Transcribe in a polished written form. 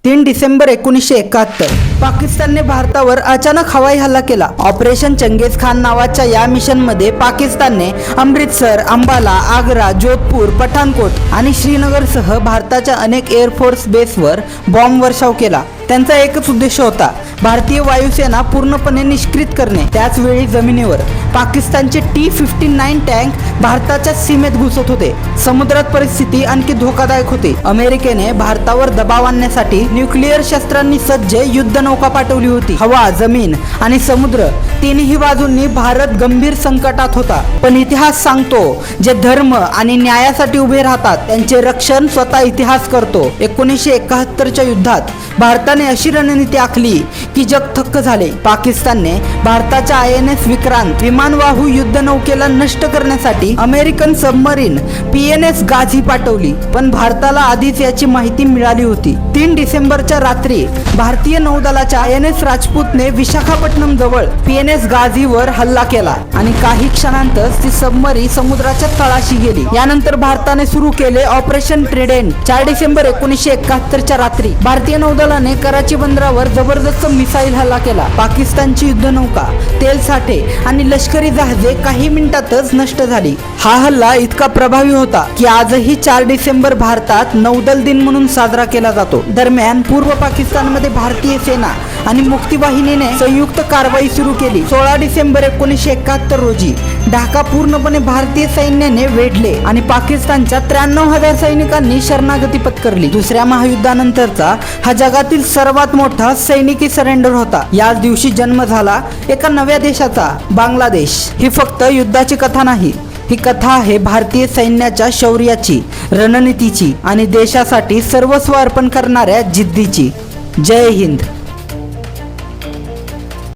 3 डिसेंबर 1971 पाकिस्तानने भारतावर अचानक हवाई हल्ला केला। ऑपरेशन चंगेज खान नावाच्या या मिशनमध्ये पाकिस्तानने अमृतसर, अंबाला, आग्रा, जोधपूर, पठाणकोट आणि श्रीनगरसह भारताच्या अनेक एअरफोर्स बेसवर बॉम्ब वर्षाव केला। त्यांचा एकच उद्देश होता, भारतीय वायुसेना पूर्णपणे निष्क्रिय करणे। त्याच वेळी जमिनीवर पाकिस्तानचे T-59 टँक भारताच्या सीमेत घुसत होते। समुद्रात परिस्थिती आणखी धोकादायक होती। अमेरिकेने भारतावर दबाव आणण्यासाठी न्यूक्लिअर शस्त्रांनी सज्ज युद्धनौका पाठवली होती। हवा, जमीन आणि समुद्र तिन्ही बाजूंनी भारत गंभीर संकटात होता। पण इतिहास सांगतो, जे धर्म आणि न्यायासाठी उभे राहतात त्यांचे रक्षण स्वतः इतिहास करतो। 1971च्या युद्धात भारताने अशी रणनीती आखली की जग थक्क झाले। पाकिस्तानने भारताच्या INS विक्रांत विमानवाहू युद्धनौकेला नष्ट करण्यासाठी अमेरिकन सबमरीन PNS गाझी पाठवली, पण भारताला आधीच याची माहिती मिळाली होती। 3 डिसेंबरच्या रात्री भारतीय नौदलाच्या INS राजपूतने विशाखापट्टणम जवळ PNS गाझीवर हल्ला केला आणि काही क्षणांतच ती सबमरीन समुद्राच्या तळाशी गेली। यानंतर भारताने सुरू केले ऑपरेशन ट्रिडेंट। 4 डिसेंबर 1971च्या रात्री भारतीय नौदलाने कराची बंदरावर जबरदस्त मिसाईल हल्ला केला। पाकिस्तानची युद्धनौका, तेल साठे आणि लष्करी जहाजे काही मिनिटातच नष्ट झाली। हा हल्ला इतका प्रभावी होता की आजही 4 डिसेंबर भारतात नौदल दिन म्हणून साजरा केला जातो। दरम्यान पूर्व पाकिस्तानमध्ये भारतीय सेना आणि मुक्ती वाहिनीने संयुक्त कारवाई सुरू केली। 16 डिसेंबर 1971 रोजी ढाका पूर्णपणे भारतीय सैन्याने वेढले आणि पाकिस्तानच्या 93,000 सैनिकांनी शरणागती पत्करली। दुसऱ्या महायुद्धानंतरचा हा जगातील सर्वात मोठा सैनिकी सरेंडर होता। याच दिवशी जन्म झाला एका नव्या देशाचा, बांगलादेश। ही फक्त युद्धाची कथा नाही, ही कथा आहे भारतीय सैन्याच्या शौर्याची, रणनीतीची आणि देशासाठी सर्वस्व अर्पण करणाऱ्या जिद्दीची। जय हिंद।